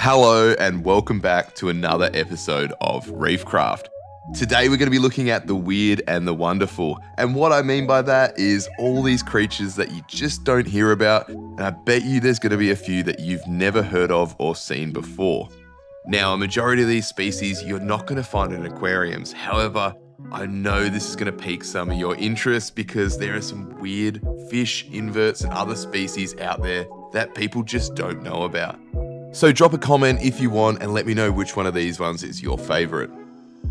Hello and welcome back to another episode of Reefcraft. Today we're going to be looking at the weird and the wonderful, and what I mean by that is all these creatures that you just don't hear about, and I bet you there's going to be a few that you've never heard of or seen before. Now, a majority of these species you're not going to find in aquariums. However, I know this is going to pique some of your interest because there are some weird fish, inverts, and other species out there that people just don't know about. So drop a comment if you want and let me know which one of these ones is your favorite.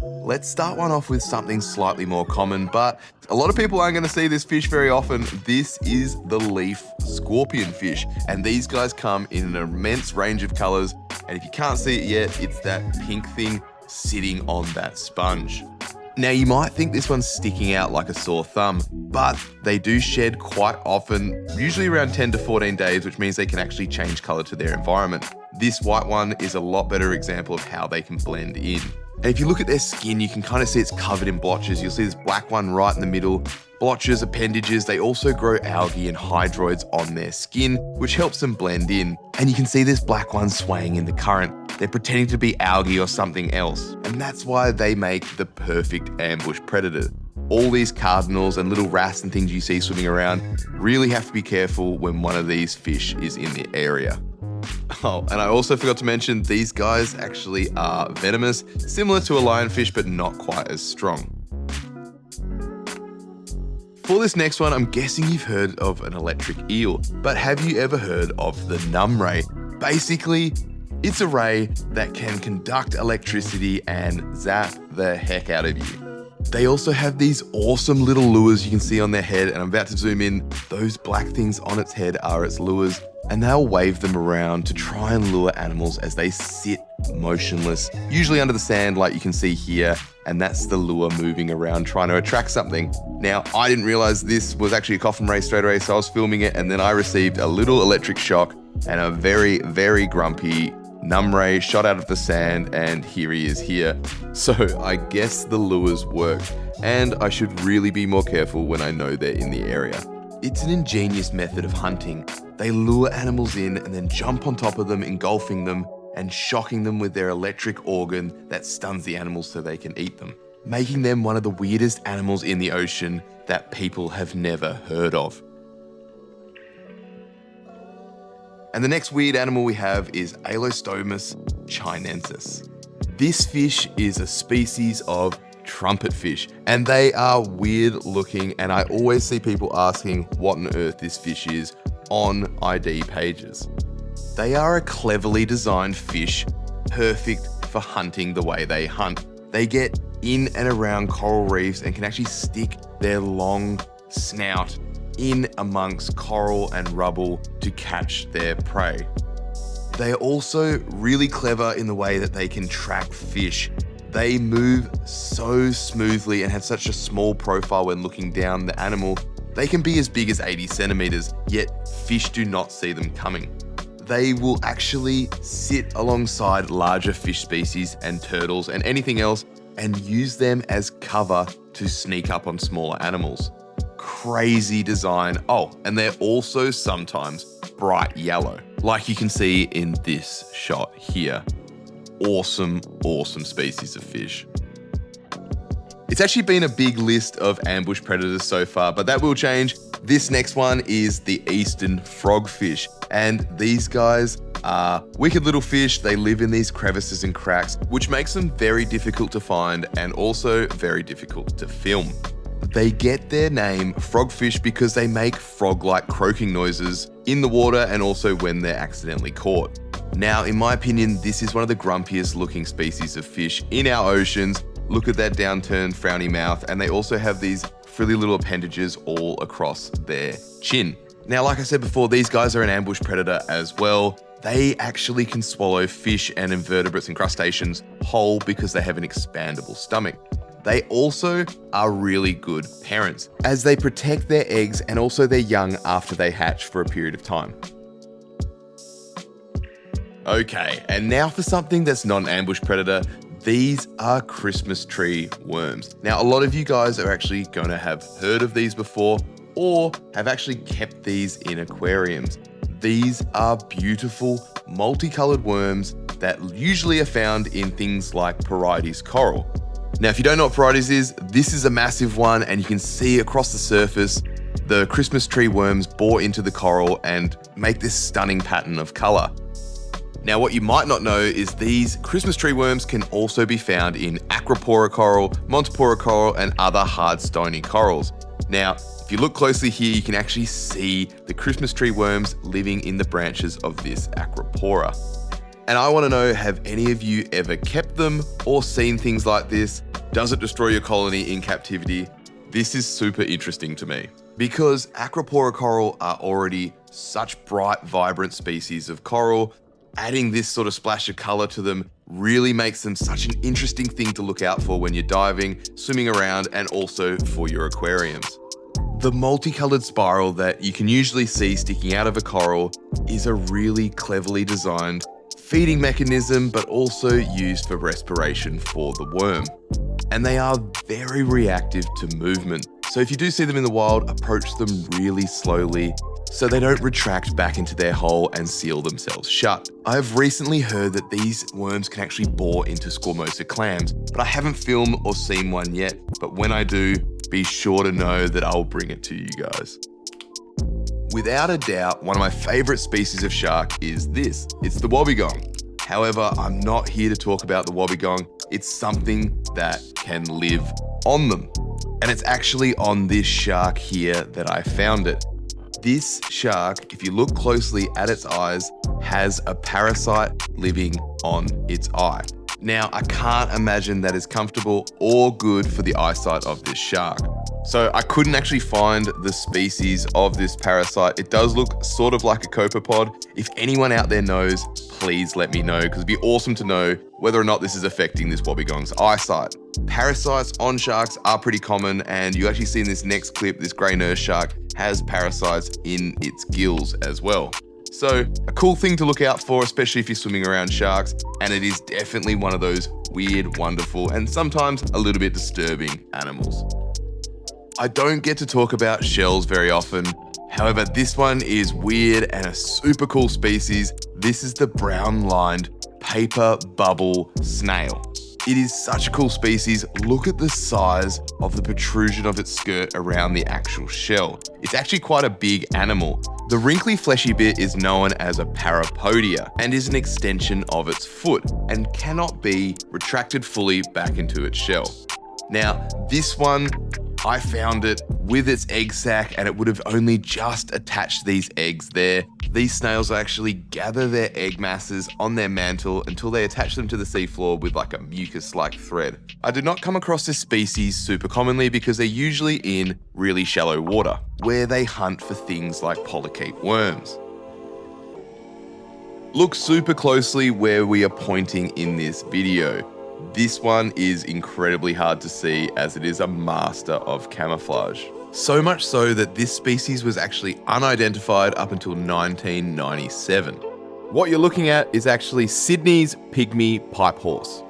Let's start one off with something slightly more common, but a lot of people aren't going to see this fish very often. This is the leaf scorpion fish, and these guys come in an immense range of colors, and if you can't see it yet, it's that pink thing sitting on that sponge. Now, you might think this one's sticking out like a sore thumb, but they do shed quite often, usually around 10 to 14 days, which means they can actually change color to their environment. This white one is a lot better example of how they can blend in. And if you look at their skin, you can kind of see it's covered in blotches. You'll see this black one right in the middle. Blotches, appendages, they also grow algae and hydroids on their skin, which helps them blend in. And you can see this black one swaying in the current. They're pretending to be algae or something else. And that's why they make the perfect ambush predator. All these cardinals and little wrasse and things you see swimming around really have to be careful when one of these fish is in the area. Oh, and I also forgot to mention these guys actually are venomous, similar to a lionfish, but not quite as strong. For this next one, I'm guessing you've heard of an electric eel, but have you ever heard of the Numb ray? Basically, it's a ray that can conduct electricity and zap the heck out of you. They also have these awesome little lures you can see on their head, and I'm about to zoom in. Those black things on its head are its lures, and they'll wave them around to try and lure animals as they sit motionless, usually under the sand like you can see here, and that's the lure moving around trying to attract something. Now, I didn't realize this was actually a coffin ray straight away, so I was filming it, and then I received a little electric shock and a very, very grumpy Numb ray shot out of the sand, and here he is here. So I guess the lures work, and I should really be more careful when I know they're in the area. It's an ingenious method of hunting. They lure animals in and then jump on top of them, engulfing them and shocking them with their electric organ that stuns the animals so they can eat them, making them one of the weirdest animals in the ocean that people have never heard of. And the next weird animal we have is Aulostomus chinensis. This fish is a species of trumpetfish, and they are weird looking, and I always see people asking what on earth this fish is on ID pages. They are a cleverly designed fish, perfect for hunting the way they hunt. They get in and around coral reefs and can actually stick their long snout in amongst coral and rubble to catch their prey. They are also really clever in the way that they can track fish. They move so smoothly and have such a small profile when looking down the animal. They can be as big as 80 centimeters, yet fish do not see them coming. They will actually sit alongside larger fish species and turtles and anything else and use them as cover to sneak up on smaller animals. Crazy design. Oh, and they're also sometimes bright yellow, like you can see in this shot here. Awesome, awesome species of fish. It's actually been a big list of ambush predators so far, but that will change. This next one is the eastern frogfish, and these guys are wicked little fish. They live in these crevices and cracks, which makes them very difficult to find and also very difficult to film. They get their name frogfish because they make frog-like croaking noises in the water and also when they're accidentally caught. Now, in my opinion, this is one of the grumpiest looking species of fish in our oceans. Look at that downturned, frowny mouth, and they also have these frilly little appendages all across their chin. Now, like I said before, these guys are an ambush predator as well. They actually can swallow fish and invertebrates and crustaceans whole because they have an expandable stomach. They also are really good parents, as they protect their eggs and also their young after they hatch for a period of time. Okay, and now for something that's not an ambush predator. These are Christmas tree worms. Now, a lot of you guys are actually going to have heard of these before or have actually kept these in aquariums. These are beautiful, multicolored worms that usually are found in things like Parasite coral. Now, if you don't know what Parasite is, this is a massive one, and you can see across the surface the Christmas tree worms bore into the coral and make this stunning pattern of color. Now, what you might not know is these Christmas tree worms can also be found in acropora coral, montipora coral, and other hard stony corals. Now, if you look closely here, you can actually see the Christmas tree worms living in the branches of this acropora. And I want to know, have any of you ever kept them or seen things like this? Does it destroy your colony in captivity? This is super interesting to me because acropora coral are already such bright, vibrant species of coral. Adding this sort of splash of color to them really makes them such an interesting thing to look out for when you're diving, swimming around, and also for your aquariums. The multicolored spiral that you can usually see sticking out of a coral is a really cleverly designed feeding mechanism, but also used for respiration for the worm. And they are very reactive to movement. So if you do see them in the wild, approach them really slowly so they don't retract back into their hole and seal themselves shut. I have recently heard that these worms can actually bore into squamosa clams, but I haven't filmed or seen one yet. But when I do, be sure to know that I'll bring it to you guys. Without a doubt, one of my favorite species of shark is this. It's the Wobbegong. However, I'm not here to talk about the Wobbegong. It's something that can live on them. And it's actually on this shark here that I found it. This shark, if you look closely at its eyes, has a parasite living on its eye. Now, I can't imagine that is comfortable or good for the eyesight of this shark. So I couldn't actually find the species of this parasite. It does look sort of like a copepod. If anyone out there knows, please let me know, because it'd be awesome to know whether or not this is affecting this Wobbegong's eyesight. Parasites on sharks are pretty common, and you actually see in this next clip, this grey nurse shark has parasites in its gills as well. So a cool thing to look out for, especially if you're swimming around sharks, and it is definitely one of those weird, wonderful, and sometimes a little bit disturbing animals. I don't get to talk about shells very often. However, this one is weird and a super cool species. This is the brown-lined paper bubble snail. It is such a cool species. Look at the size of the protrusion of its skirt around the actual shell. It's actually quite a big animal. The wrinkly fleshy bit is known as a parapodia and is an extension of its foot and cannot be retracted fully back into its shell. Now, this one, I found it with its egg sac and it would have only just attached these eggs there. These snails actually gather their egg masses on their mantle until they attach them to the seafloor with like a mucus-like thread. I did not come across this species super commonly because they're usually in really shallow water, where they hunt for things like polychaete worms. Look super closely where we are pointing in this video. This one is incredibly hard to see as it is a master of camouflage. So much so that this species was actually unidentified up until 1997. What you're looking at is actually Sydney's pygmy pipehorse.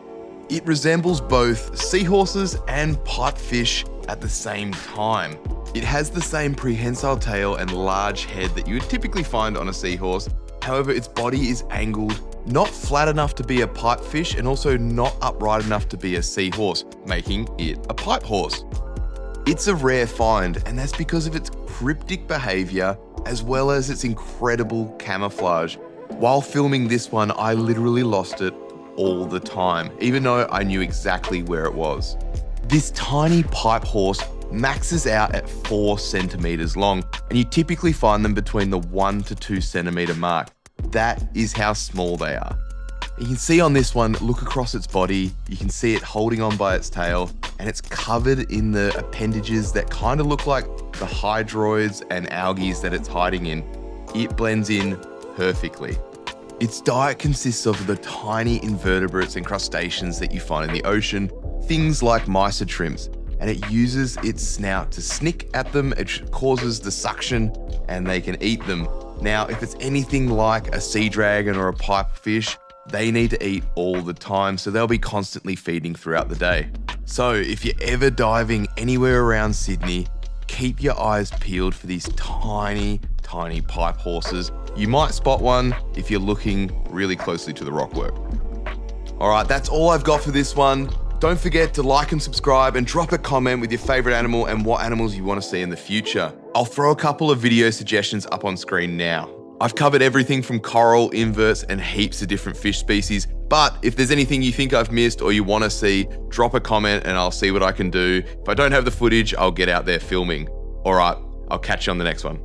It resembles both seahorses and pipefish at the same time. It has the same prehensile tail and large head that you would typically find on a seahorse. However, its body is angled, not flat enough to be a pipefish and also not upright enough to be a seahorse, making it a pipehorse. It's a rare find, and that's because of its cryptic behavior as well as its incredible camouflage. While filming this one, I literally lost it all the time, even though I knew exactly where it was. This tiny pipehorse maxes out at 4 centimeters long, and you typically find them between the 1 to 2 centimeter mark. That is how small they are. You can see on this one, look across its body, you can see it holding on by its tail, and it's covered in the appendages that kind of look like the hydroids and algae that it's hiding in. It blends in perfectly. Its diet consists of the tiny invertebrates and crustaceans that you find in the ocean, things like mysotrims, and it uses its snout to snick at them. It causes the suction and they can eat them. Now, if it's anything like a sea dragon or a pipefish, they need to eat all the time, so they'll be constantly feeding throughout the day. So if you're ever diving anywhere around Sydney, keep your eyes peeled for these tiny, tiny pipe horses. You might spot one if you're looking really closely to the rockwork. All right, that's all I've got for this one. Don't forget to like and subscribe and drop a comment with your favorite animal and what animals you want to see in the future. I'll throw a couple of video suggestions up on screen now. I've covered everything from coral, inverts, and heaps of different fish species, but if there's anything you think I've missed or you want to see, drop a comment and I'll see what I can do. If I don't have the footage, I'll get out there filming. All right, I'll catch you on the next one.